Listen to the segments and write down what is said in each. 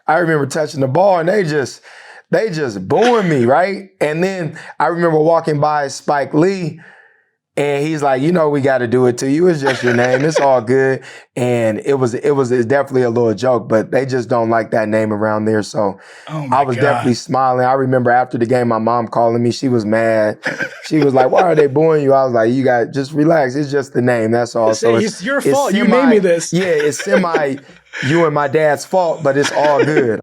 I remember touching the ball and they just booing me, right? And then I remember walking by Spike Lee and he's like, we got to do it to you. It's just your name. It's all good. And it's definitely a little joke, but they just don't like that name around there. So I was definitely smiling. I remember after the game, my mom calling me. She was mad. She was like, why are they booing you? I was like, you got just relax. It's just the name. That's all. So it's your fault. You made me this. Yeah, it's semi you and my dad's fault, but it's all good.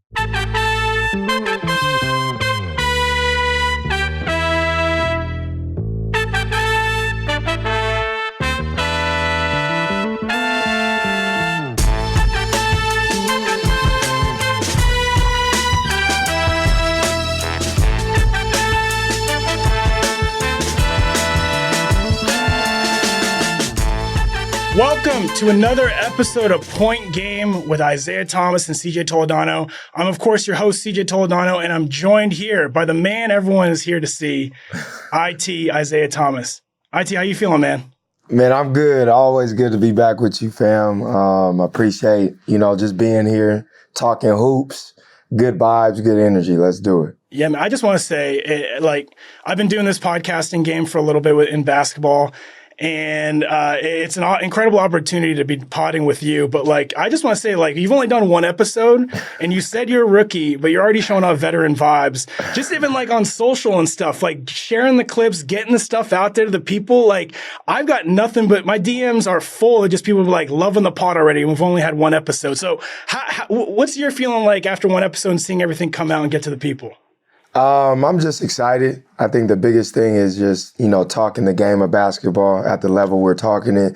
Welcome to another episode of Point Game with Isaiah Thomas and C.J. Toledano. I'm, of course, your host, C.J. Toledano, and I'm joined here by the man everyone is here to see, IT Isaiah Thomas. IT, how you feeling, man? Man, I'm good. Always good to be back with you, fam. Appreciate, just being here, talking hoops, good vibes, good energy. Let's do it. Yeah, man, I just want to say, I've been doing this podcasting game for a little bit in basketball. And it's an incredible opportunity to be potting with you. But, I just want to say, you've only done one episode, and you said you're a rookie, but you're already showing off veteran vibes. Just even, on social and stuff, sharing the clips, getting the stuff out there to the people. I've got nothing but my DMs are full of just people, loving the pod already, and we've only had one episode. So what's your feeling like after one episode and seeing everything come out and get to the people? I'm just excited. I think the biggest thing is just, talking the game of basketball at the level we're talking it.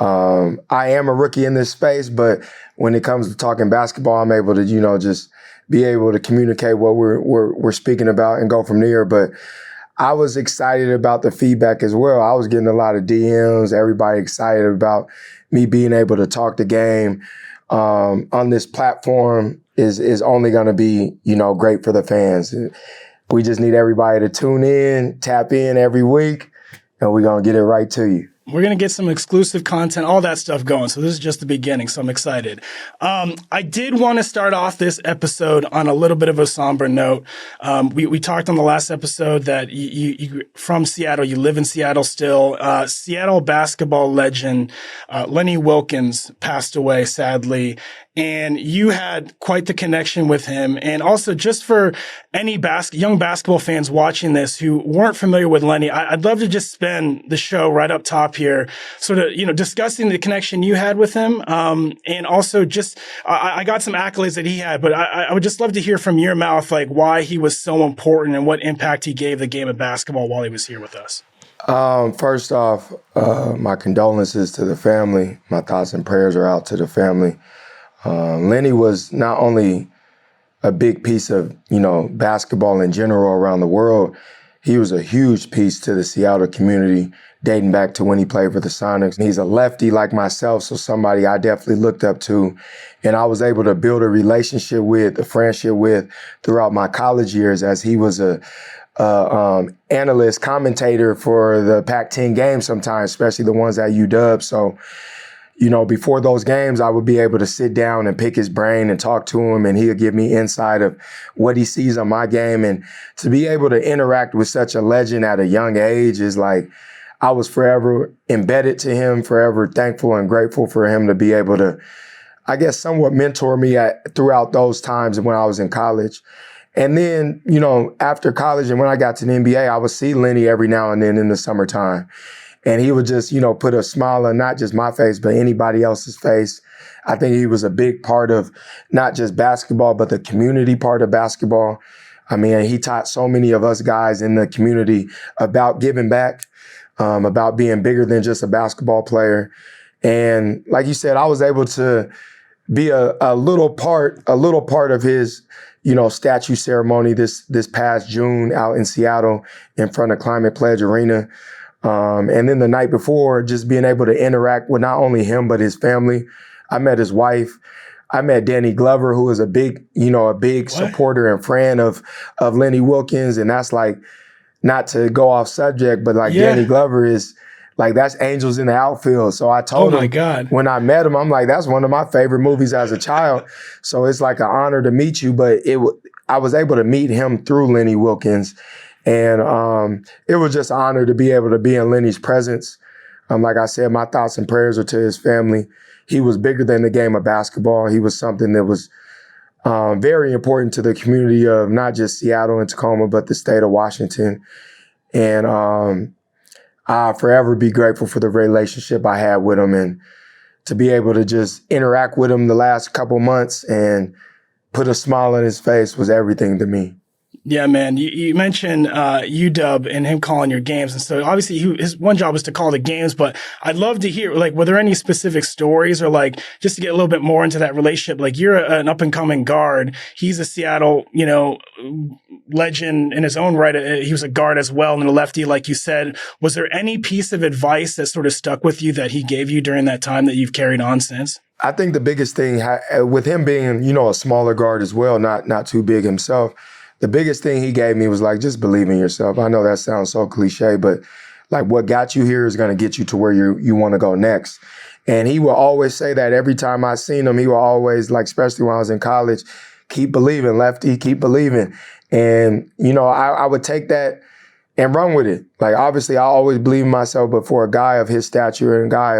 I am a rookie in this space, but when it comes to talking basketball, I'm able to, just be able to communicate what we're speaking about and go from there. But I was excited about the feedback as well. I was getting a lot of DMs, everybody excited about me being able to talk the game on this platform. Is only going to be, great for the fans. We just need everybody to tune in, tap in every week, and we're going to get it right to you. We're going to get some exclusive content, all that stuff going. So this is just the beginning, so I'm excited. I did want to start off this episode on a little bit of a somber note. We talked on the last episode that you from Seattle, you live in Seattle still. Seattle basketball legend Lenny Wilkens passed away, sadly. And you had quite the connection with him. And also, just for any young basketball fans watching this who weren't familiar with Lenny, I'd love to just spend the show right up top here, sort of, discussing the connection you had with him. And also just, I got some accolades that he had, but I would just love to hear from your mouth, why he was so important and what impact he gave the game of basketball while he was here with us. First off, my condolences to the family. My thoughts and prayers are out to the family. Lenny was not only a big piece of, basketball in general around the world, he was a huge piece to the Seattle community dating back to when he played for the Sonics. He's a lefty like myself, so somebody I definitely looked up to, and I was able to build a relationship with, a friendship with throughout my college years as he was a analyst, commentator for the Pac-10 games sometimes, especially the ones at UW. So, before those games, I would be able to sit down and pick his brain and talk to him, and he'll give me insight of what he sees on my game. And to be able to interact with such a legend at a young age is I was forever embedded to him, forever thankful and grateful for him to be able to, I guess, somewhat mentor me throughout those times when I was in college. And then, after college and when I got to the NBA, I would see Lenny every now and then in the summertime. And he would just, put a smile on not just my face, but anybody else's face. I think he was a big part of not just basketball, but the community part of basketball. I mean, he taught so many of us guys in the community about giving back, about being bigger than just a basketball player. And like you said, I was able to be a little part of his, statue ceremony this past June out in Seattle in front of Climate Pledge Arena. And then the night before, just being able to interact with not only him, but his family. I met his wife. I met Danny Glover, who is a big supporter and friend of Lenny Wilkens. And that's not to go off subject, but Danny Glover is Like, that's Angels in the Outfield. So I Oh told my him God. when I met him, I'm like, that's one of my favorite movies as a child. So it's like an honor to meet you. But I was able to meet him through Lenny Wilkens. And it was just an honor to be able to be in Lenny's presence. Like I said, my thoughts and prayers are to his family. He was bigger than the game of basketball. He was something that was very important to the community of not just Seattle and Tacoma, but the state of Washington. And I'll forever be grateful for the relationship I had with him, and to be able to just interact with him the last couple months and put a smile on his face was everything to me. Yeah, man. You mentioned UW and him calling your games, and so obviously his one job was to call the games. But I'd love to hear, like, were there any specific stories, or like just to get a little bit more into that relationship? Like, you're an up and coming guard. He's a Seattle, legend in his own right. He was a guard as well, and a lefty, like you said. Was there any piece of advice that sort of stuck with you that he gave you during that time that you've carried on since? I think the biggest thing with him being, a smaller guard as well, not too big himself. The biggest thing he gave me was like, just believe in yourself. I know that sounds so cliche, but like, what got you here is going to get you to where you want to go next. And he will always say that every time I seen him. He will always, like, especially when I was in college, keep believing, Lefty, keep believing. And, I would take that and run with it. Like, obviously, I always believe in myself, but for a guy of his stature and a guy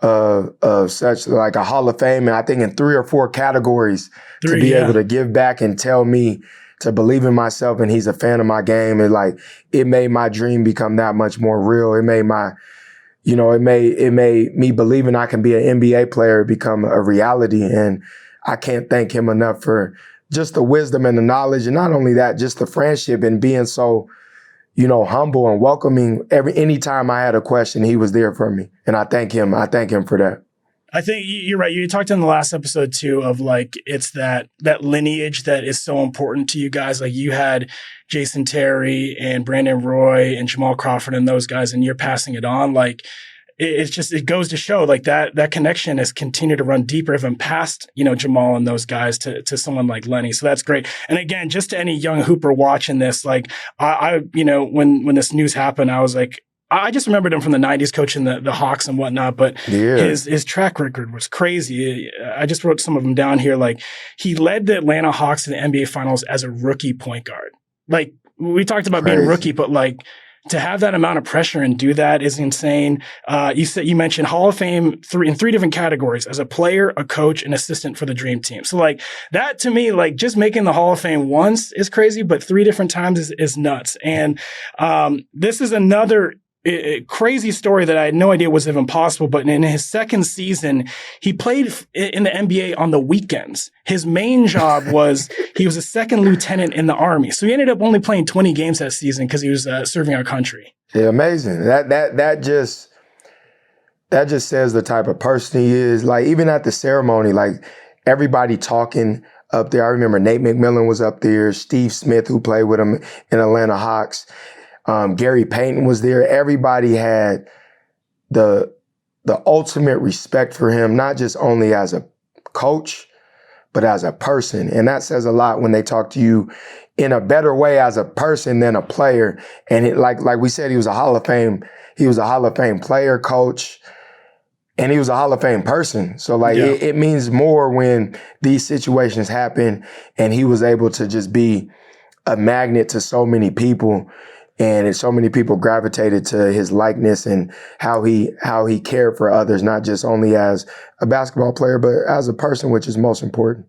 of such, like, a Hall of Fame, and I think in 3 or 4 categories, to be able to give back and tell me to believe in myself, and he's a fan of my game, and like, it made my dream become that much more real. It made it made me believing I can be an NBA player become a reality. And I can't thank him enough for just the wisdom and the knowledge, and not only that, just the friendship and being so, humble and welcoming. Anytime I had a question, he was there for me. And I thank him for that. I think you're right. You talked in the last episode too of like, it's that lineage that is so important to you guys. Like, you had Jason Terry and Brandon Roy and Jamal Crawford and those guys, and you're passing it on. Like, it goes to show, like, that connection has continued to run deeper even past, Jamal and those guys to someone like Lenny. So that's great. And again, just to any young hooper watching this, like, I when this news happened, I was like, I just remembered him from the 90s coaching the Hawks and whatnot, but his track record was crazy. I just wrote some of them down here. Like, he led the Atlanta Hawks to the NBA Finals as a rookie point guard. Like, we talked about being a rookie, but like, to have that amount of pressure and do that is insane. You mentioned Hall of Fame in 3 different categories: as a player, a coach, an assistant for the Dream Team. So like, that to me, like, just making the Hall of Fame once is crazy, but 3 different times is nuts. And this is another crazy story that I had no idea was even possible. But in his second season, he played in the NBA on the weekends. His main job was he was a second lieutenant in the Army. So he ended up only playing 20 games that season because he was serving our country. Yeah, amazing. That just says the type of person he is. Like, even at the ceremony, like, everybody talking up there. I remember Nate McMillan was up there, Steve Smith, who played with him in Atlanta Hawks. Gary Payton was there. Everybody had the ultimate respect for him, not just only as a coach, but as a person. And that says a lot when they talk to you in a better way as a person than a player. And like we said, he was a Hall of Fame player, coach, and he was a Hall of Fame person. So like, it means more when these situations happen, and he was able to just be a magnet to so many people. And so many people gravitated to his likeness and how he cared for others, not just only as a basketball player, but as a person, which is most important.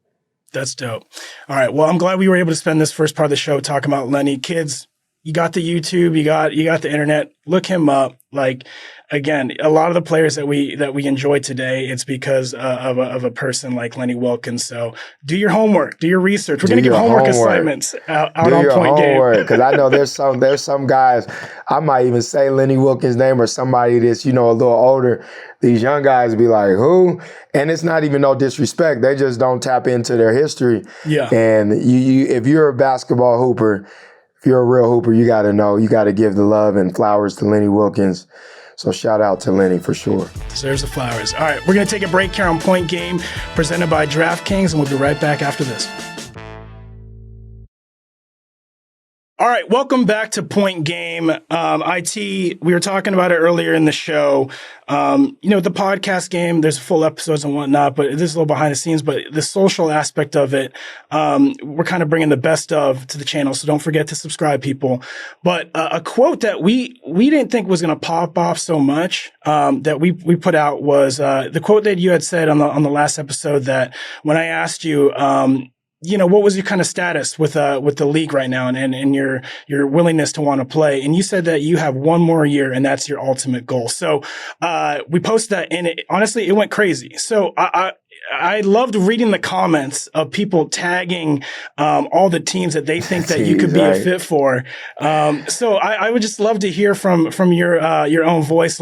That's dope. All right. Well, I'm glad we were able to spend this first part of the show talking about Lenny. Kids, you got the YouTube, you got the internet. Look him up. Like, again, a lot of the players that we enjoy today, it's because of a person like Lenny Wilkens. So do your homework, do your research. We're going to give homework assignments out on Point Game. Because I know there's some guys, I might even say Lenny Wilkens' name or somebody that's, a little older. These young guys be like, who? And it's not even no disrespect. They just don't tap into their history. Yeah. And you if you're a basketball hooper, if you're a real hooper, you got to know, you got to give the love and flowers to Lenny Wilkens. So shout out to Lenny for sure. Deserves the flowers. All right, we're going to take a break here on Point Game, presented by DraftKings, and we'll be right back after this. All right, welcome back to Point Game. IT, we were talking about it earlier in the show. The podcast game, there's full episodes and whatnot, but this is a little behind the scenes, but the social aspect of it, we're kind of bringing the best of to the channel. So don't forget to subscribe, people. But a quote that we didn't think was going to pop off so much, that we put out was, the quote that you had said on the last episode, that when I asked you, what was your kind of status with the league right now and your willingness to want to play? And you said that you have one more year and that's your ultimate goal. So, we posted that and honestly, it went crazy. So I loved reading the comments of people tagging, all the teams that they think that you could be a fit for. So I would just love to hear from your own voice,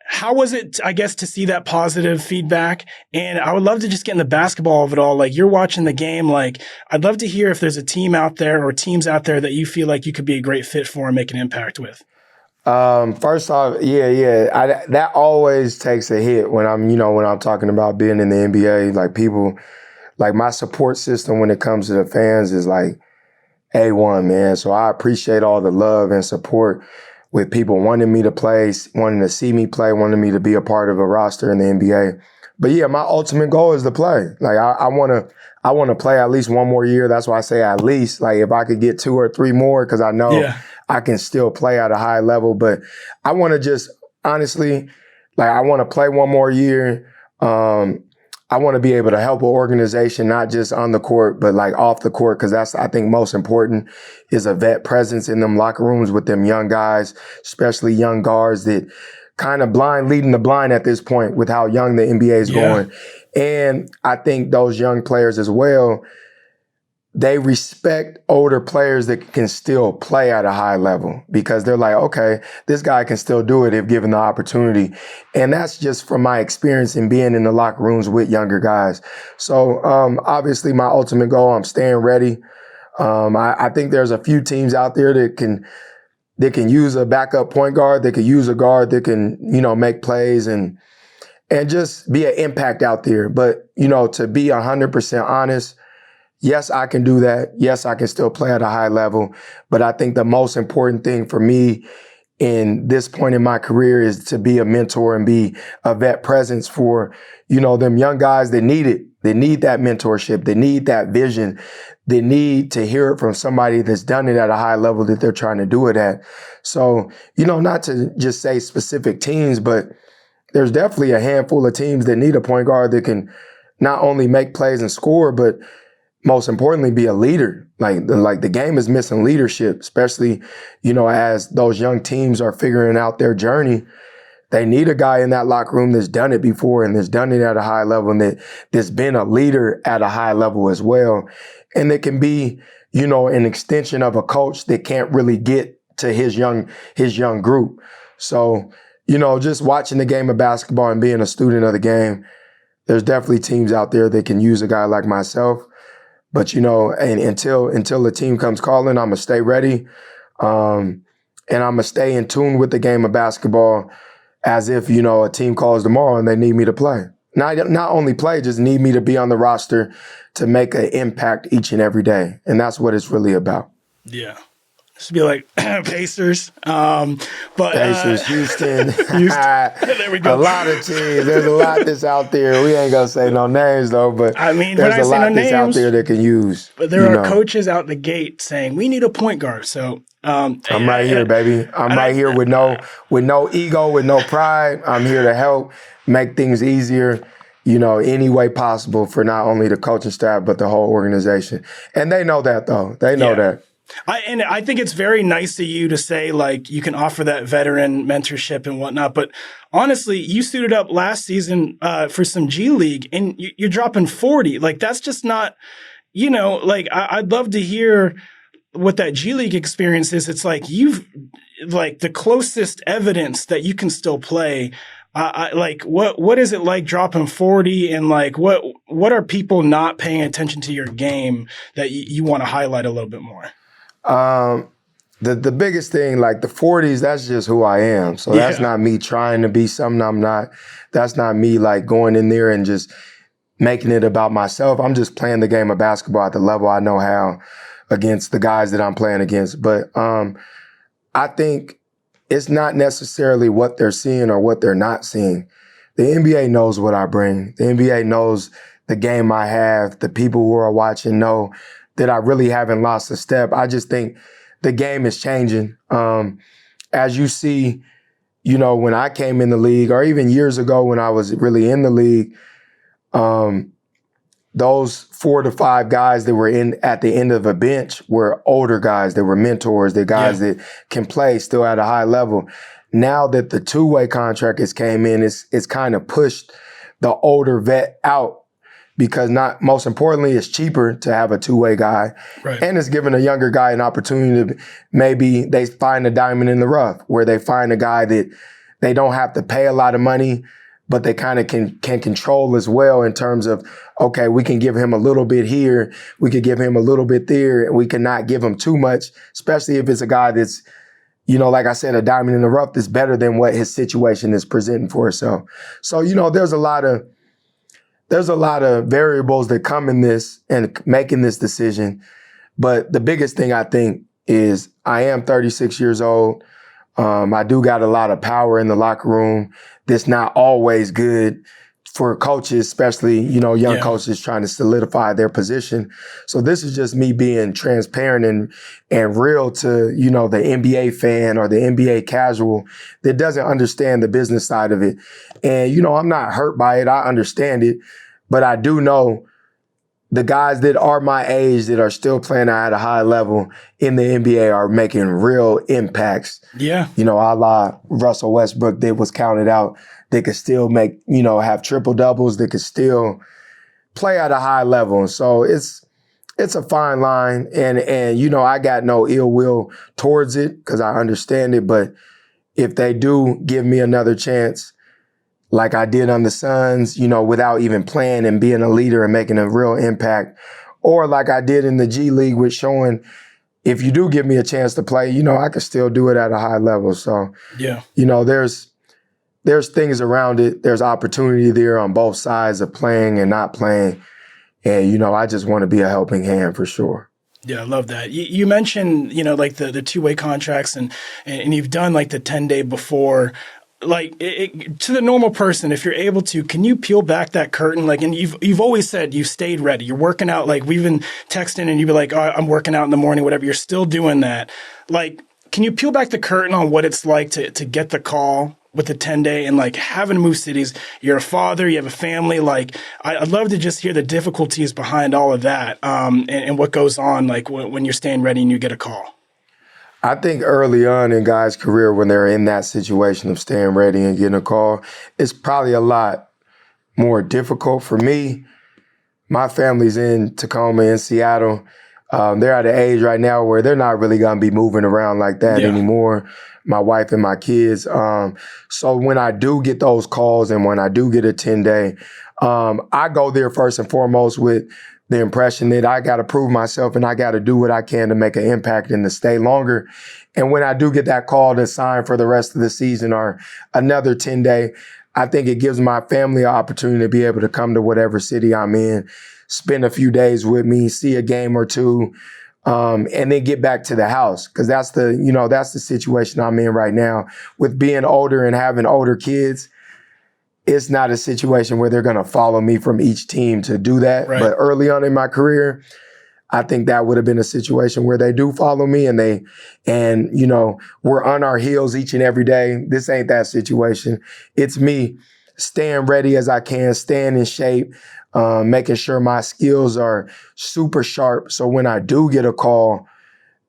how was it, I guess, to see that positive feedback? And I would love to just get in the basketball of it all. Like, you're watching the game. Like, I'd love to hear if there's a team out there or teams out there that you feel like you could be a great fit for and make an impact with. First off, that always takes a hit when I'm talking about being in the NBA. Like, people, like, my support system when it comes to the fans is like A1, man. So I appreciate all the love and support with people wanting me to play, wanting to see me play, wanting me to be a part of a roster in the NBA. But yeah, my ultimate goal is to play. Like, I want to play at least one more year. That's why I say at least. Like, if I could get 2 or 3 more, because I know I can still play at a high level. But I want to just honestly, I want to play one more year. I want to be able to help an organization, not just on the court, but off the court, because that's, I think, most important is a vet presence in them locker rooms with them young guys, especially young guards that kind of leading the blind at this point with how young the NBA is going. And I think those young players as well, they respect older players that can still play at a high level because they're like, okay, this guy can still do it if given the opportunity. And that's just from my experience in being in the locker rooms with younger guys. So obviously my ultimate goal, I'm staying ready. I think there's a few teams out there that can use a backup point guard, that can use a guard that can, make plays and just be an impact out there. But, to be 100% honest, yes, I can do that. Yes, I can still play at a high level. But I think the most important thing for me in this point in my career is to be a mentor and be a vet presence for, them young guys that need it. They need that mentorship. They need that vision. They need to hear it from somebody that's done it at a high level that they're trying to do it at. So, not to just say specific teams, but there's definitely a handful of teams that need a point guard that can not only make plays and score, but most importantly, be a leader. Like the game is missing leadership, especially, as those young teams are figuring out their journey. They need a guy in that locker room that's done it before and that's done it at a high level and that's been a leader at a high level as well. And that can be, an extension of a coach that can't really get to his young group. So, just watching the game of basketball and being a student of the game, there's definitely teams out there that can use a guy like myself. But, and until the team comes calling, I'm going to stay ready. And I'm going to stay in tune with the game of basketball as if, a team calls tomorrow and they need me to play. Not only play, just need me to be on the roster to make an impact each and every day. And that's what it's really about. Yeah. This would be like Pacers. Pacers, Houston. There we go. A lot of teams. There's a lot that's out there. We ain't going to say no names, though, but there's a lot that's out there that can use. But there are coaches out the gate saying, we need a point guard. So I'm right here, baby. I'm right here with no ego, with no pride. I'm here to help make things easier, any way possible for not only the coaching staff, but the whole organization. And they know that, though. They know that. I think it's very nice of you to say, you can offer that veteran mentorship and whatnot. But honestly, you suited up last season for some G League and you're dropping 40. That's just not, I'd love to hear what that G League experience is. It's you've the closest evidence that you can still play. What is it like dropping 40 and what are people not paying attention to your game that you want to highlight a little bit more? The biggest thing, the 40s, that's just who I am. So that's not me trying to be something I'm not. That's not me going in there and just making it about myself. I'm just playing the game of basketball at the level I know how against the guys that I'm playing against. But I think it's not necessarily what they're seeing or what they're not seeing. The NBA knows what I bring. The NBA knows the game I have. The people who are watching know that I really haven't lost a step. I just think the game is changing. As you see, when I came in the league, or even years ago when I was really in the league, those 4 to 5 guys that were in at the end of a bench were older guys. They were mentors. They're guys that can play still at a high level. Now that the two-way contract has came in, it's kind of pushed the older vet out, because most importantly, it's cheaper to have a two-way guy. Right. And it's giving a younger guy an opportunity to maybe they find a diamond in the rough, where they find a guy that they don't have to pay a lot of money, but they kind of can control as well, in terms of, okay, we can give him a little bit here, we could give him a little bit there, and we cannot give him too much, especially if it's a guy that's, like I said, a diamond in the rough that's better than what his situation is presenting for. So there's a lot of variables that come in this and making this decision. But the biggest thing I think is I am 36 years old. I do got a lot of power in the locker room. That's not always good for coaches, especially, young coaches trying to solidify their position. So this is just me being transparent and real to, the NBA fan or the NBA casual that doesn't understand the business side of it. And, I'm not hurt by it. I understand it. But I do know the guys that are my age that are still playing at a high level in the NBA are making real impacts. Yeah. A la Russell Westbrook that was counted out. They could still make, have triple doubles. They could still play at a high level. And so it's a fine line. And I got no ill will towards it because I understand it. But if they do give me another chance, like I did on the Suns, without even playing and being a leader and making a real impact, or like I did in the G League with showing, if you do give me a chance to play, I can still do it at a high level. So, there's things around it. There's opportunity there on both sides of playing and not playing. And, I just want to be a helping hand for sure. Yeah, I love that. You mentioned, like the two-way contracts and you've done like the 10-day before. Like to the normal person, if you're able to, can you peel back that curtain? Like, and you've always said you stayed ready. You're working out. Like we've been texting and you'd be like, oh, I'm working out in the morning, whatever. You're still doing that. Like, can you peel back the curtain on what it's like to get the call with the 10-day and like having to move cities? You're a father, you have a family. Like, I'd love to just hear the difficulties behind all of that, and what goes on, like when you're staying ready and you get a call. I think early on in guys' career, when they're in that situation of staying ready and getting a call, it's probably a lot more difficult. For me, my family's in Tacoma and Seattle. They're at an age right now where they're not really going to be moving around like that anymore, my wife and my kids. So when I do get those calls and when I do get a 10-day, I go there first and foremost with the impression that I got to prove myself and I got to do what I can to make an impact and to stay longer. And when I do get that call to sign for the rest of the season or another 10-day, I think it gives my family an opportunity to be able to come to whatever city I'm in, spend a few days with me, see a game or two, and then get back to the house. Because that's the situation I'm in right now. With being older and having older kids, it's not a situation where they're going to follow me from each team to do that. Right. But early on in my career, I think that would have been a situation where they do follow me and we're on our heels each and every day. This ain't that situation. It's me staying ready as I can, staying in shape, making sure my skills are super sharp. So when I do get a call,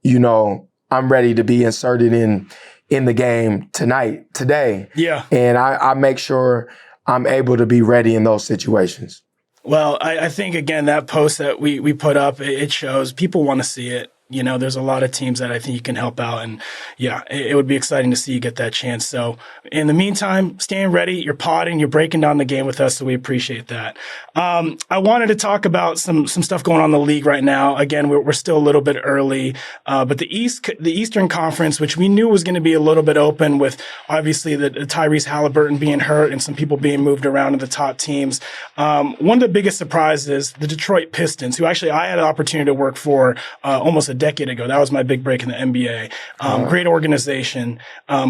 I'm ready to be inserted in the game today. Yeah. And I make sure I'm able to be ready in those situations. Well, I think, again, that post that we put up, it shows people want to see it. There's a lot of teams that I think you can help out. And yeah, it would be exciting to see you get that chance. So in the meantime, staying ready, you're podding, you're breaking down the game with us. So we appreciate that. I wanted to talk about some stuff going on in the league right now. Again, we're still a little bit early, but the Eastern Conference, which we knew was going to be a little bit open with obviously the Tyrese Halliburton being hurt and some people being moved around to the top teams. One of the biggest surprises, the Detroit Pistons, who actually I had an opportunity to work for almost a decade ago. That was my big break in the NBA. Great organization,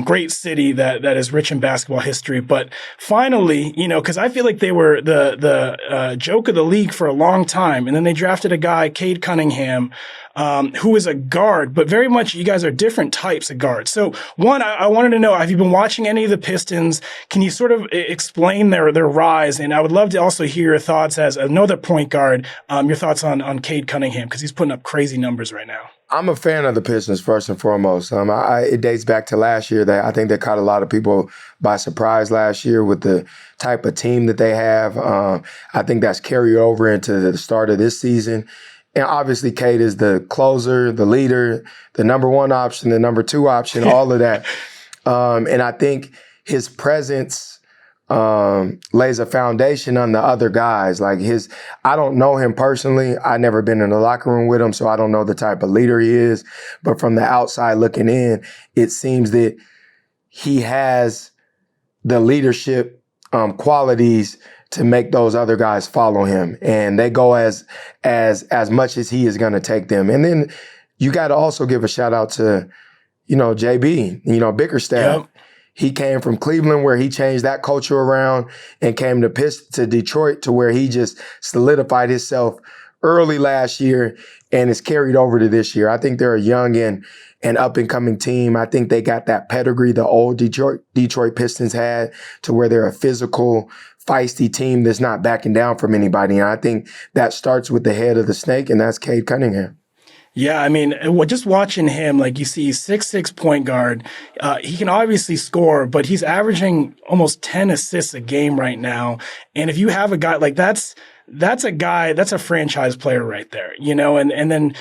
great city that is rich in basketball history. But finally, because I feel like they were the joke of the league for a long time. And then they drafted a guy, Cade Cunningham, who is a guard, but very much you guys are different types of guards. So one, I wanted to know, have you been watching any of the Pistons? Can you sort of explain their rise? And I would love to also hear your thoughts as another point guard, your thoughts on Cade Cunningham, because he's putting up crazy numbers right now. I'm a fan of the Pistons, first and foremost. It dates back to last year that I think they caught a lot of people by surprise last year with the type of team that they have. I think that's carried over into the start of this season. And obviously, Cade is the closer, the leader, the number one option, the number two option, all of that. And I think his presence lays a foundation on the other guys. I don't know him personally. I've never been in the locker room with him, so I don't know the type of leader he is. But from the outside looking in, it seems that he has the leadership qualities to make those other guys follow him, and they go as much as he is going to take them. And then you got to also give a shout out to, JB, Bickerstaff. Yep. He came from Cleveland where he changed that culture around and came to Detroit to where he just solidified himself early last year and is carried over to this year. I think they're a young and up-and-coming team. I think they got that pedigree the old Detroit Pistons had to where they're a physical, feisty team that's not backing down from anybody. And I think that starts with the head of the snake, and that's Cade Cunningham. Yeah, I mean, just watching him, like you see, 6'6" point guard. He can obviously score, but he's averaging almost 10 assists a game right now. And if you have a guy like that's a franchise player right there, and then,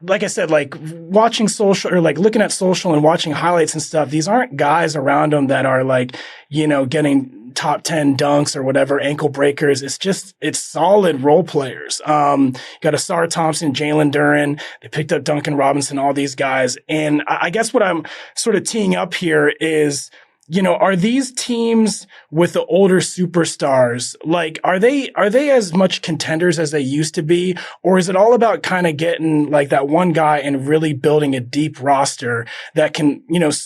like I said, like watching social or like looking at social and watching highlights and stuff, these aren't guys around him that are like, getting top 10 dunks or whatever, ankle breakers. It's solid role players. Got Asar Thompson, Jalen Duren. They picked up Duncan Robinson, all these guys. And I guess what I'm sort of teeing up here is, are these teams with the older superstars, like, are they as much contenders as they used to be? Or is it all about kind of getting like that one guy and really building a deep roster that can,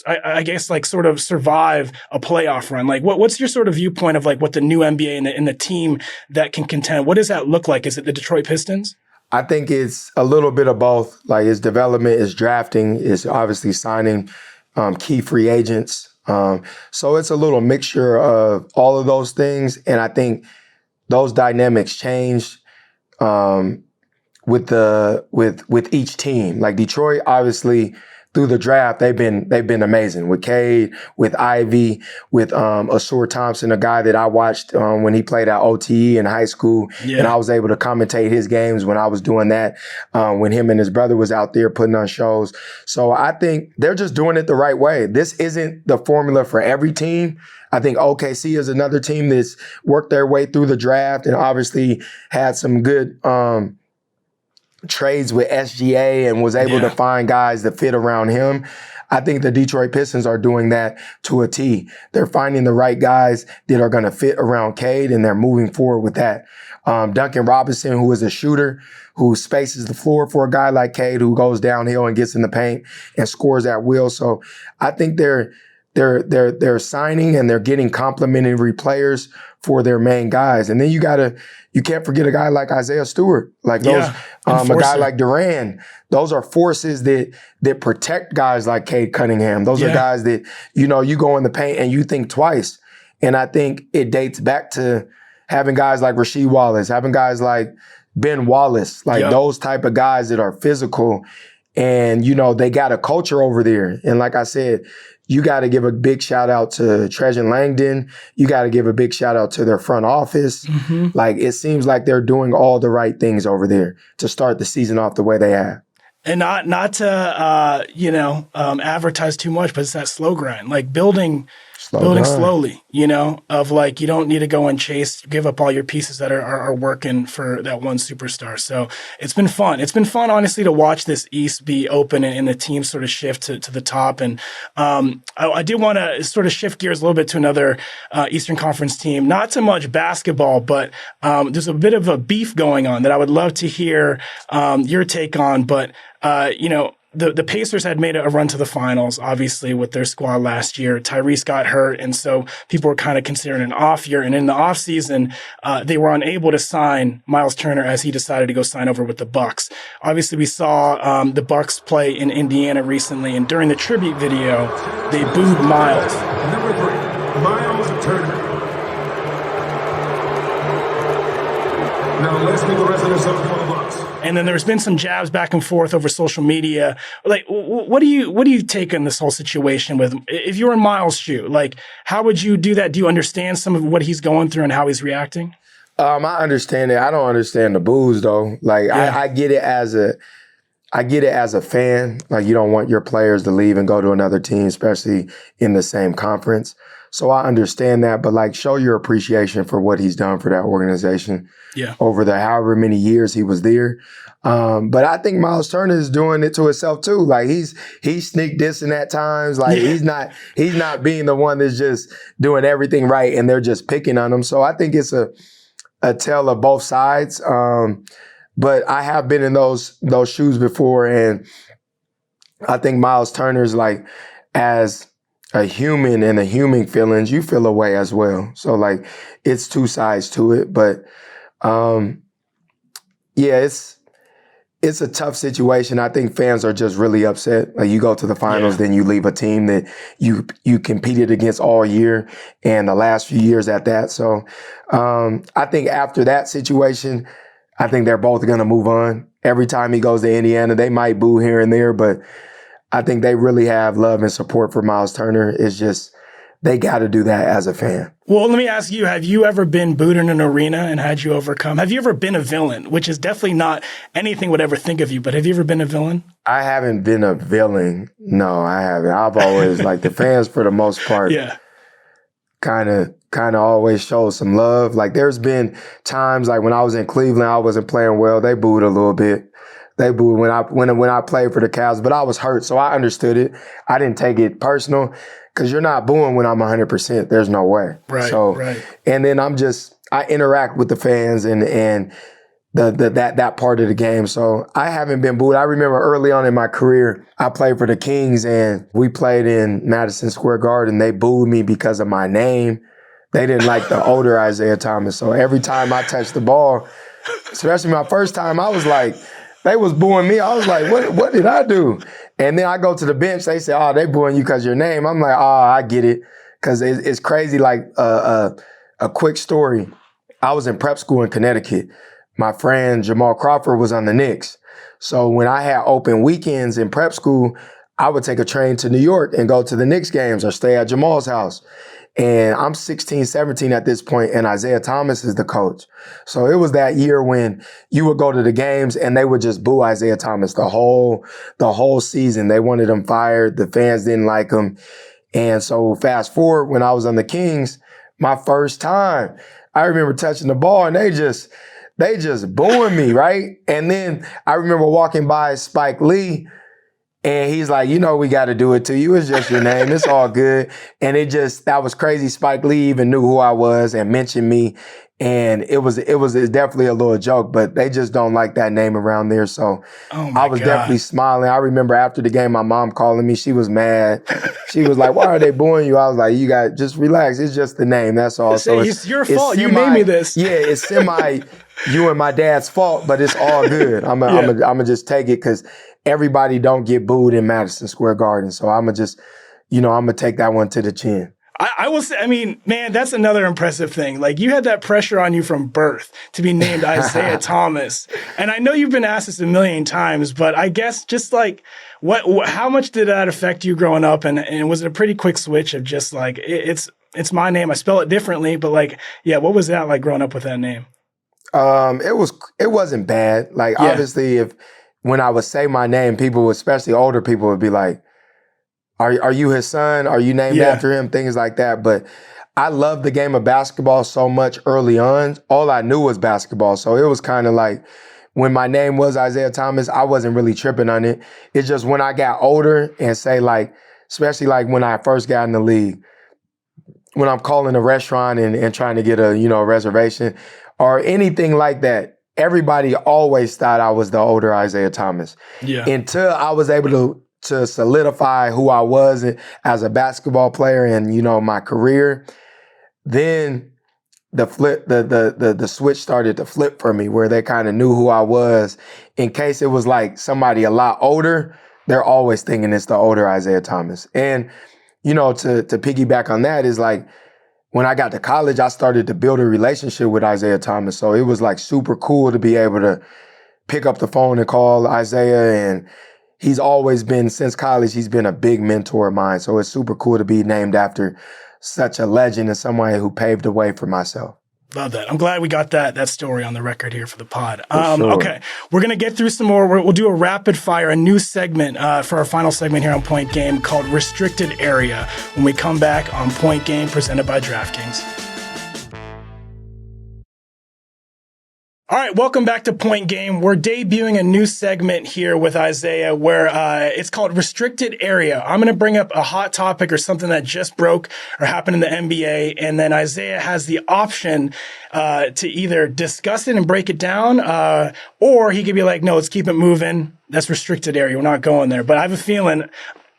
I guess like sort of survive a playoff run? Like what's your sort of viewpoint of like what the new NBA and the team that can contend? What does that look like? Is it the Detroit Pistons? I think it's a little bit of both. Like it's development, it's drafting, it's obviously signing key free agents. So it's a little mixture of all of those things. And I think those dynamics change with each team. Like Detroit, obviously, through the draft, they've been amazing with Cade, with Ivy, with Asar Thompson, a guy that I watched when he played at OTE in high school, and I was able to commentate his games when I was doing that when him and his brother was out there putting on shows. So I think they're just doing it the right way. This isn't the formula for every team. I think OKC is another team that's worked their way through the draft and obviously had some good trades with SGA and was able to find guys that fit around him. I think the Detroit Pistons are doing that to a T. They're finding the right guys that are going to fit around Cade, and they're moving forward with that. Duncan Robinson, who is a shooter, who spaces the floor for a guy like Cade, who goes downhill and gets in the paint and scores at will. So I think they're signing and they're getting complementary players for their main guys. And then you can't forget a guy like Isaiah Stewart, like those, a guy like Duran. Those are forces that protect guys like Cade Cunningham. Those are guys that, you go in the paint and you think twice. And I think it dates back to having guys like Rasheed Wallace, having guys like Ben Wallace, like those type of guys that are physical. And, they got a culture over there. And like I said, you got to give a big shout out to Trejan Langdon. You got to give a big shout out to their front office. Mm-hmm. Like, it seems like they're doing all the right things over there to start the season off the way they have. And not to, advertise too much, but it's that slow grind, like building building down. slowly, of like, you don't need to go and give up all your pieces that are working for that one superstar. So it's been fun. It's been fun, honestly, to watch this East be open and the team sort of shift to the top. And I did want to sort of shift gears a little bit to another Eastern Conference team, not so much basketball, but there's a bit of a beef going on that I would love to hear your take on. But, the Pacers had made a run to the finals, obviously, with their squad last year. Tyrese got hurt, and so people were kind of considering an off year. And in the offseason, they were unable to sign Myles Turner as he decided to go sign over with the Bucks. Obviously, we saw the Bucks play in Indiana recently, and during the tribute video, they booed Myles. Number 3, Myles Turner. Now let's meet the rest of the stuff for the Bucks. And then there's been some jabs back and forth over social media. Like, what do you take in this whole situation with, if you were in Myles' shoe, like, how would you do that? Do you understand some of what he's going through and how he's reacting? I understand it. I don't understand the boos though. Like, yeah. I get it as a fan. Like, you don't want your players to leave and go to another team, especially in the same conference. So I understand that, but like, show your appreciation for what he's done for that organization over the however many years he was there. But I think Myles Turner is doing it to himself too. Like, he's sneak dissing at times. Like, he's not being the one that's just doing everything right and they're just picking on him. So I think it's a tale of both sides. But I have been in those shoes before, and I think Myles Turner's like, as a human and the human feelings, you feel a way as well. So like, it's two sides to it. But it's a tough situation. I think fans are just really upset. Like, you go to the finals, then you leave a team that you competed against all year and the last few years at that. So I think after that situation, I think they're both going to move on. Every time he goes to Indiana, they might boo here and there, but I think they really have love and support for Myles Turner. It's just, they got to do that as a fan. Well, let me ask you, have you ever been booed in an arena and had you overcome? Have you ever been a villain, which is definitely not anything would ever think of you, but have you ever been a villain? I haven't been a villain. No, I haven't. I've always, like, the fans for the most part, kind of always show some love. Like, there's been times, like when I was in Cleveland, I wasn't playing well. They booed a little bit. They booed when I played for the Cavs, but I was hurt, so I understood it. I didn't take it personal, because you're not booing when I'm 100%. There's no way. Right. And then I interact with the fans and that part of the game. So I haven't been booed. I remember early on in my career, I played for the Kings, and we played in Madison Square Garden. They booed me because of my name. They didn't like the older Isaiah Thomas. So every time I touched the ball, especially my first time, I was like, they was booing me. I was like, what did I do? And then I go to the bench. They say, oh, they booing you because your name. I'm like, oh, I get it. Because it's crazy. Like, a quick story. I was in prep school in Connecticut. My friend Jamal Crawford was on the Knicks. So when I had open weekends in prep school, I would take a train to New York and go to the Knicks games or stay at Jamal's house. And I'm 16, 17 at this point, and Isaiah Thomas is the coach. So it was that year when you would go to the games and they would just boo Isaiah Thomas the whole season. They wanted him fired. The fans didn't like him. And so fast forward, when I was on the Kings, my first time, I remember touching the ball and they just booing me, right? And then I remember walking by Spike Lee, and he's like, we got to do it to you. It's just your name. It's all good. And that was crazy. Spike Lee even knew who I was and mentioned me. And it's definitely a little joke, but they just don't like that name around there. So I was definitely smiling. I remember after the game, my mom calling me. She was mad. She was like, why are they booing you? I was like, you got just relax. It's just the name. That's all. So it's your fault. You made me this. Yeah, it's you and my dad's fault, but it's all good. I'm gonna just take it, because everybody don't get booed in Madison Square Garden. So I'm gonna just, I'm gonna take that one to the chin. I will say, I mean, man, that's another impressive thing. Like, you had that pressure on you from birth to be named Isaiah Thomas. And I know you've been asked this a million times, but I guess just like, how much did that affect you growing up? And was it a pretty quick switch of just like, it's my name, I spell it differently, but like, yeah, what was that like growing up with that name? It wasn't bad. Like, obviously, when I would say my name, people, especially older people, would be like, are you his son? Are you named after him? Things like that. But I loved the game of basketball so much early on. All I knew was basketball. So it was kind of like when my name was Isaiah Thomas, I wasn't really tripping on it. It's just when I got older and say like, especially like when I first got in the league, when I'm calling a restaurant and trying to get a, reservation or anything like that, everybody always thought I was the older Isaiah Thomas. Yeah. Until I was able to solidify who I was as a basketball player and, my career, then the switch started to flip for me where they kind of knew who I was. In case it was like somebody a lot older, they're always thinking it's the older Isaiah Thomas. And, to piggyback on that is like, when I got to college, I started to build a relationship with Isaiah Thomas. So it was like super cool to be able to pick up the phone and call Isaiah. And he's always been, since college, he's been a big mentor of mine. So it's super cool to be named after such a legend and someone who paved the way for myself. Love that. I'm glad we got that story on the record here for the pod. Sure. Okay, we're going to get through some more. We'll do a rapid fire, a new segment for our final segment here on Point Game called Restricted Area when we come back on Point Game presented by DraftKings. All right, welcome back to Point Game. We're debuting a new segment here with Isaiah where it's called Restricted Area. I'm going to bring up a hot topic or something that just broke or happened in the NBA, and then Isaiah has the option to either discuss it and break it down, or he could be like, no, let's keep it moving. That's restricted area. We're not going there. But I have a feeling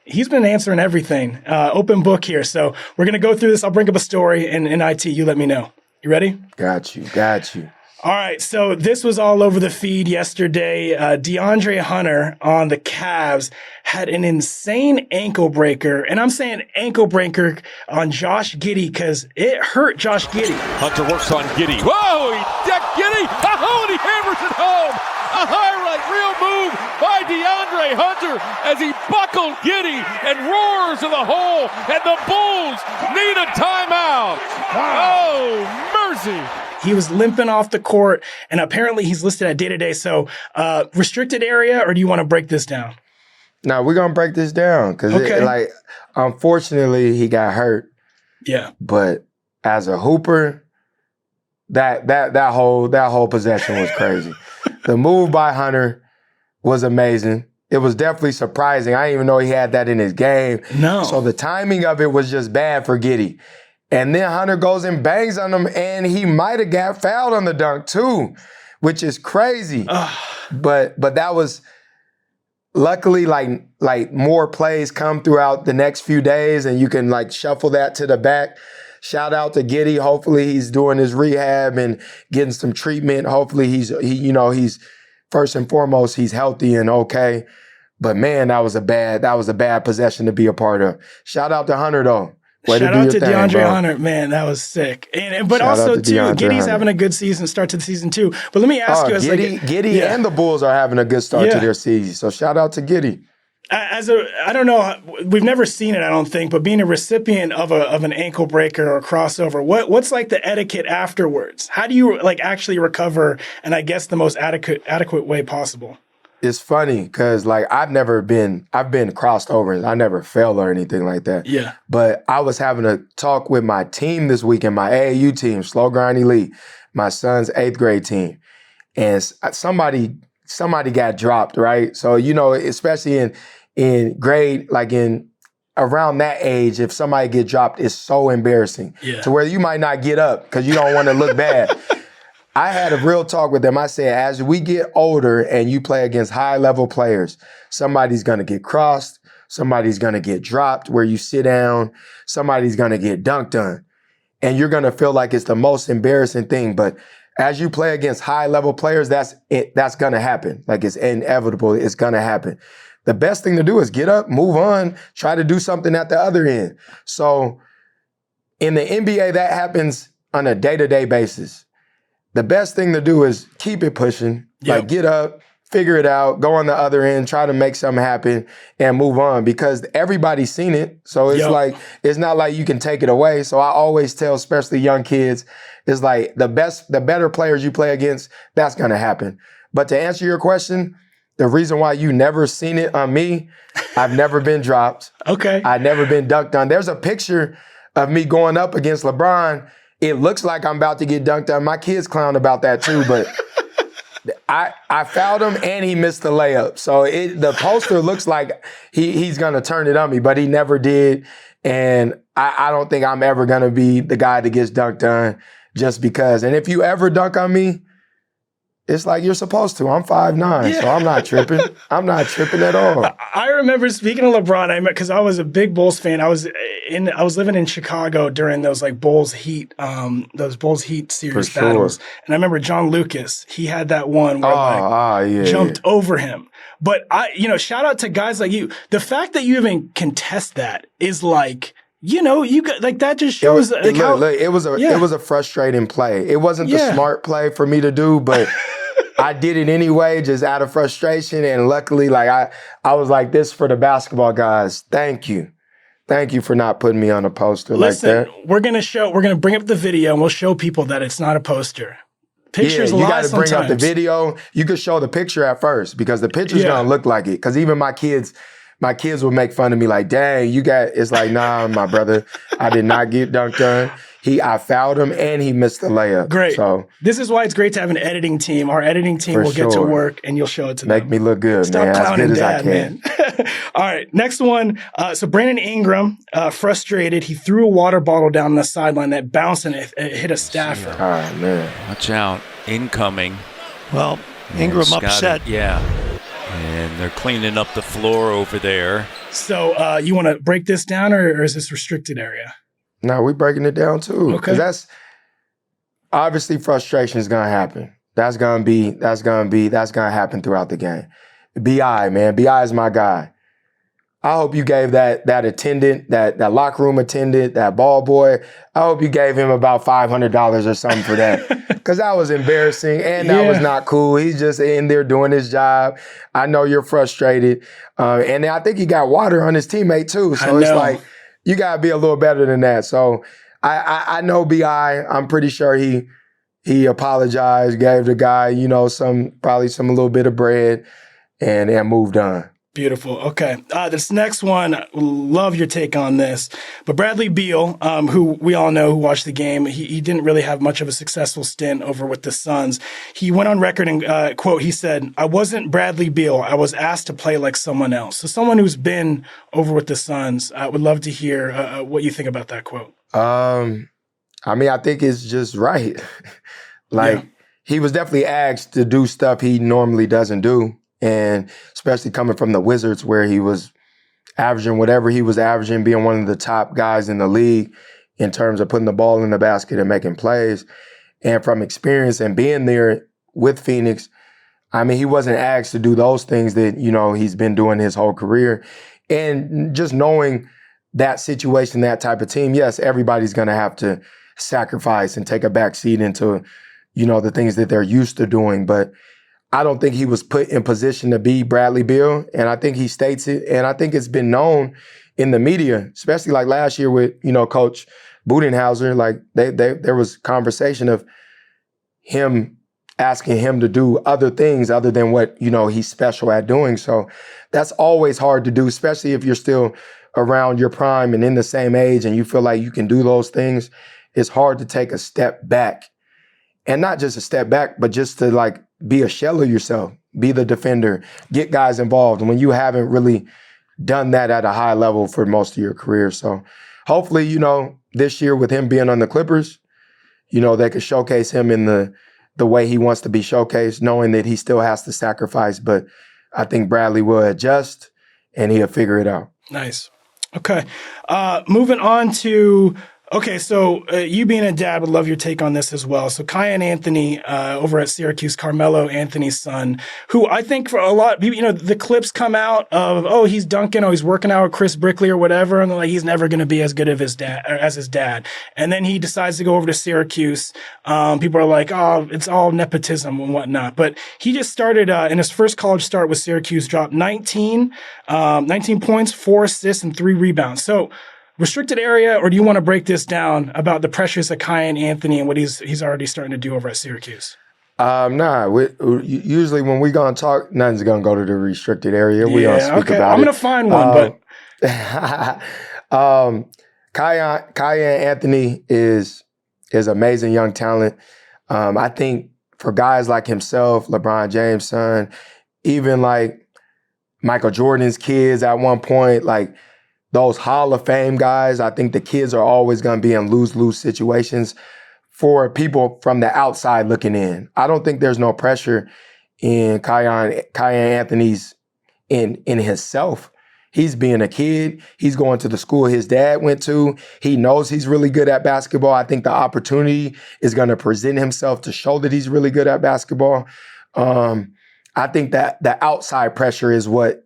he's been answering everything. Open book here. So we're going to go through this. I'll bring up a story, and in IT, you let me know. You ready? Got you. All right, so this was all over the feed yesterday. Deandre Hunter on the Cavs had an insane ankle breaker, and I'm saying ankle breaker on Josh Giddey because it hurt Josh Giddey. Hunter works on Giddey. Whoa, he decked Giddey. Oh, and he hammers it home. A highlight real move by Deandre Hunter as he buckled Giddey and roars to the hole, and the Bulls need a timeout. Oh, mercy. He was limping off the court, and apparently he's listed at day-to-day. So restricted area, or do you want to break this down? No, we're going to break this down because, unfortunately, he got hurt. Yeah. But as a hooper, that whole possession was crazy. The move by Hunter was amazing. It was definitely surprising. I didn't even know he had that in his game. No. So the timing of it was just bad for Giddey. And then Hunter goes and bangs on him, and he might have got fouled on the dunk too, which is crazy. But that was luckily like more plays come throughout the next few days, and you can like shuffle that to the back. Shout out to Giddey. Hopefully he's doing his rehab and getting some treatment. Hopefully he's first and foremost he's healthy and okay. But man, that was a bad possession to be a part of. Shout out to Hunter though. Shout out to Deandre Hunter, man, that was sick. But also too, Giddey's having a good season, start to the season too. But let me ask you, Giddey and the Bulls are having a good start to their season. So shout out to Giddey. I don't know, we've never seen it, I don't think, but being a recipient of an ankle breaker or crossover, what's like the etiquette afterwards? How do you like actually recover? And I guess the most adequate way possible. It's funny because like I've been crossed over. I never fell or anything like that. Yeah. But I was having a talk with my team this weekend, my AAU team, Slow Grind Elite, my son's 8th grade team. And somebody got dropped, right? So, especially in grade, like in around that age, if somebody get dropped, it's so embarrassing to where you might not get up because you don't want to look bad. I had a real talk with them. I said, as we get older and you play against high-level players, somebody's going to get crossed, somebody's going to get dropped where you sit down, somebody's going to get dunked on. And you're going to feel like it's the most embarrassing thing. But as you play against high-level players, that's going to happen. Like it's inevitable. It's going to happen. The best thing to do is get up, move on, try to do something at the other end. So in the NBA, that happens on a day-to-day basis. The best thing to do is keep it pushing, like get up, figure it out, go on the other end, try to make something happen and move on because everybody's seen it. So it's like, it's not like you can take it away. So I always tell, especially young kids, it's like the better players you play against, that's going to happen. But to answer your question, the reason why you never seen it on me I've never been dropped. Okay. I've never been dunked on. There's a picture of me going up against LeBron. It looks like I'm about to get dunked on. My kids clown about that too, but I fouled him and he missed the layup. So the poster looks like he's going to turn it on me, but he never did. And I don't think I'm ever going to be the guy that gets dunked on just because. And if you ever dunk on me, it's like you're supposed to. I'm 5'9", so I'm not tripping. I'm not tripping at all. I remember, speaking of LeBron, because I was a big Bulls fan. I was living in Chicago during those like Bulls Heat series battles, and I remember John Lucas. He had that one where jumped over him. But shout out to guys like you. The fact that you even contest that is like. You got like that just shows it was a frustrating play. It wasn't the smart play for me to do, but I did it anyway, just out of frustration. And luckily, like I was like, this for the basketball guys. Thank you for not putting me on a poster like that. We're gonna bring up the video and we'll show people that it's not a poster. Pictures lie sometimes. You got to bring up the video. You could show the picture at first because the picture's gonna look like it. Because even my kids would make fun of me like, dang, it's like, nah, my brother, I did not get dunked on. I fouled him and he missed the layup. Great. So this is why it's great to have an editing team. Our editing team will get to work and you'll show it to them. Make me look good, Stop man. Clowning as good Dad, as I can. Man. All right, next one. So Brandon Ingram, frustrated, he threw a water bottle down the sideline that bounced and it hit a staffer. All right, man. Watch out. Incoming. Well, Ingram upset. Yeah. And they're cleaning up the floor over there. So you want to break this down or is this restricted area? No, we're breaking it down too. Okay. That's obviously frustration is gonna happen. That's gonna happen throughout the game. BI, man. BI is my guy. I hope you gave that attendant, that locker room attendant, that ball boy, I hope you gave him about $500 or something for that. Because that was embarrassing and that was not cool. He's just in there doing his job. I know you're frustrated. And I think he got water on his teammate too. So it's like, you got to be a little better than that. So I know B.I. I'm pretty sure he apologized, gave the guy, probably some a little bit of bread and moved on. Beautiful. Okay. This next one, love your take on this. But Bradley Beal, who we all know who watched the game, he didn't really have much of a successful stint over with the Suns. He went on record and, quote, he said, "I wasn't Bradley Beal. I was asked to play like someone else." So someone who's been over with the Suns, I would love to hear what you think about that quote. I think it's just right. He was definitely asked to do stuff he normally doesn't do. And especially coming from the Wizards where he was averaging whatever he was averaging, being one of the top guys in the league in terms of putting the ball in the basket and making plays. And from experience and being there with Phoenix, he wasn't asked to do those things that, he's been doing his whole career. And just knowing that situation, that type of team, yes, everybody's going to have to sacrifice and take a back seat into, the things that they're used to doing. But I don't think he was put in position to be Bradley Beal, and I think he states it, and I think it's been known in the media, especially like last year with, Coach Budenholzer, like there was conversation of him asking him to do other things other than what, he's special at doing. So that's always hard to do, especially if you're still around your prime and in the same age and you feel like you can do those things. It's hard to take a step back. And not just a step back, but just to be a shell of yourself, be the defender, get guys involved when you haven't really done that at a high level for most of your career. So hopefully, this year with him being on the Clippers, they could showcase him in the way he wants to be showcased, knowing that he still has to sacrifice. But I think Bradley will adjust and he'll figure it out. Nice. Okay. Moving on to... Okay, so you being a dad would love your take on this as well. So Kiyan Anthony over at Syracuse, Carmelo Anthony's son, who I think for a lot of people, the clips come out of, he's dunking, he's working out with Chris Brickley or whatever, and they're like, he's never going to be as good as his dad. And then he decides to go over to Syracuse. People are like, it's all nepotism and whatnot. But he just started in his first college start with Syracuse, dropped 19 points, 4 assists, and 3 rebounds. So restricted area, or do you want to break this down about the pressures of Kiyan Anthony and what he's already starting to do over at Syracuse? Nah. Usually when we gonna talk, nothing's gonna go to the restricted area. We gonna speak okay. about I'm it. gonna find one, Kiyan Anthony is amazing young talent. I think for guys like himself, LeBron James' son, even like Michael Jordan's kids at one point, like those Hall of Fame guys, I think the kids are always going to be in lose-lose situations for people from the outside looking in. I don't think there's no pressure in Kiyan Anthony's in himself. He's being a kid. He's going to the school his dad went to. He knows he's really good at basketball. I think the opportunity is going to present himself to show that he's really good at basketball. I think that the outside pressure is what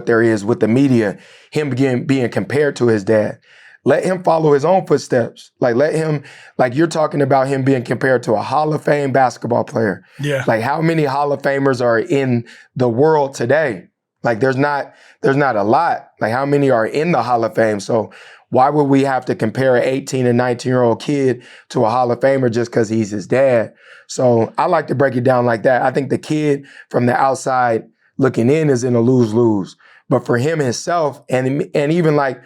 there is with the media, him being compared to his dad. Let him follow his own footsteps. Let him, you're talking about him being compared to a Hall of Fame basketball player. Yeah. How many Hall of Famers are in the world today? There's not a lot. How many are in the Hall of Fame? So why would we have to compare an 18 and 19-year-old kid to a Hall of Famer just because he's his dad? So I like to break it down like that. I think the kid from the outside looking in is in a lose-lose. But for him himself, and even like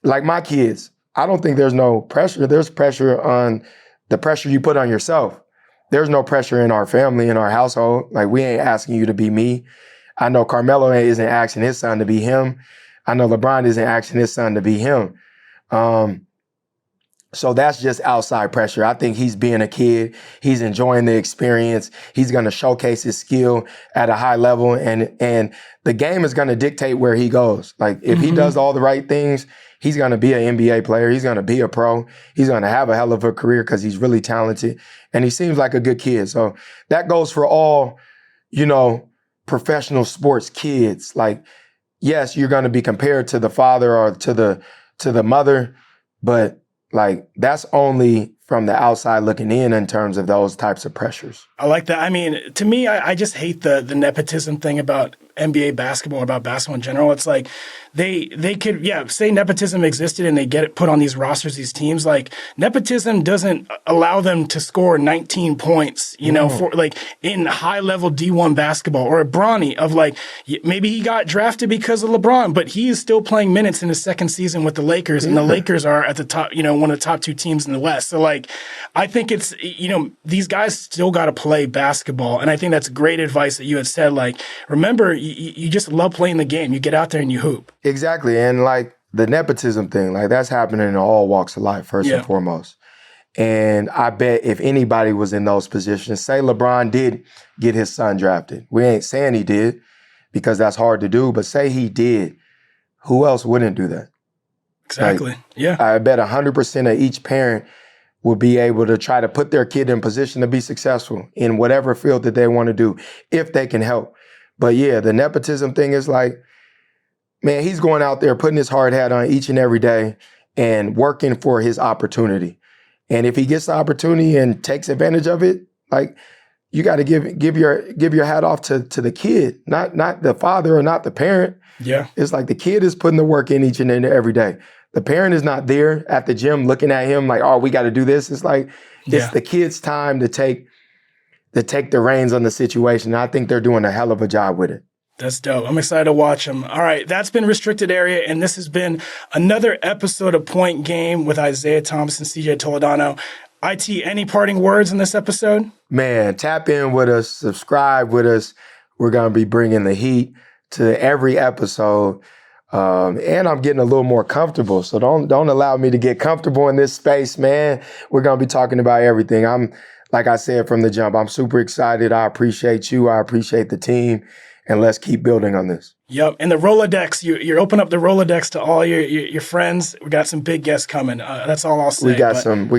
my kids, I don't think there's no pressure. There's pressure on the pressure you put on yourself. There's no pressure in our family, in our household. We ain't asking you to be me. I know Carmelo isn't asking his son to be him. I know LeBron isn't asking his son to be him. So that's just outside pressure. I think he's being a kid. He's enjoying the experience. He's going to showcase his skill at a high level. And the game is going to dictate where he goes. If he does all the right things, he's going to be an NBA player. He's going to be a pro. He's going to have a hell of a career because he's really talented. And he seems like a good kid. So that goes for all, professional sports kids. Yes, you're going to be compared to the father or to the mother, but that's only from the outside looking in terms of those types of pressures. I like that. I mean, to me, I just hate the nepotism thing about NBA basketball, about basketball in general. It's they could, say nepotism existed and they get it put on these rosters, these teams. Nepotism doesn't allow them to score 19 points, for in high level D1 basketball, or a Bronny of maybe he got drafted because of LeBron, but he is still playing minutes in his second season with the Lakers, and the Lakers are at the top, one of the top two teams in the West. So I think it's, these guys still got to play basketball. And I think that's great advice that you had said. Remember, you just love playing the game. You get out there and you hoop. Exactly. And the nepotism thing, that's happening in all walks of life, first and foremost. And I bet if anybody was in those positions, say LeBron did get his son drafted. We ain't saying he did because that's hard to do, but say he did, who else wouldn't do that? Exactly. I bet 100% of each parent will be able to try to put their kid in position to be successful in whatever field that they want to do, if they can help. But the nepotism thing is man, he's going out there putting his hard hat on each and every day and working for his opportunity. And if he gets the opportunity and takes advantage of it, you got to give your hat off to the kid, not the father or not the parent. Yeah. It's the kid is putting the work in each and every day. The parent is not there at the gym looking at him oh, we got to do this. It's it's the kid's time to take the reins on the situation. And I think they're doing a hell of a job with it. That's dope. I'm excited to watch them. All right, that's been Restricted Area, and this has been another episode of Point Game with Isaiah Thomas and C.J. Toledano. IT, any parting words in this episode? Man, tap in with us, subscribe with us. We're going to be bringing the heat to every episode. And I'm getting a little more comfortable. So don't allow me to get comfortable in this space, man. We're going to be talking about everything. Like I said from the jump, I'm super excited. I appreciate you. I appreciate the team. And let's keep building on this. Yep. And the Rolodex, you open up the Rolodex to all your friends. We got some big guests coming. That's all I'll say. We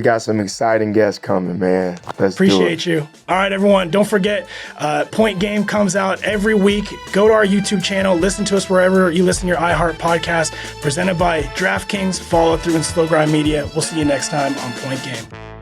got some exciting guests coming, man. Let's appreciate you. All right, everyone. Don't forget, Point Game comes out every week. Go to our YouTube channel. Listen to us wherever you listen to your iHeart podcast. Presented by DraftKings. Follow through and Slow Grind Media. We'll see you next time on Point Game.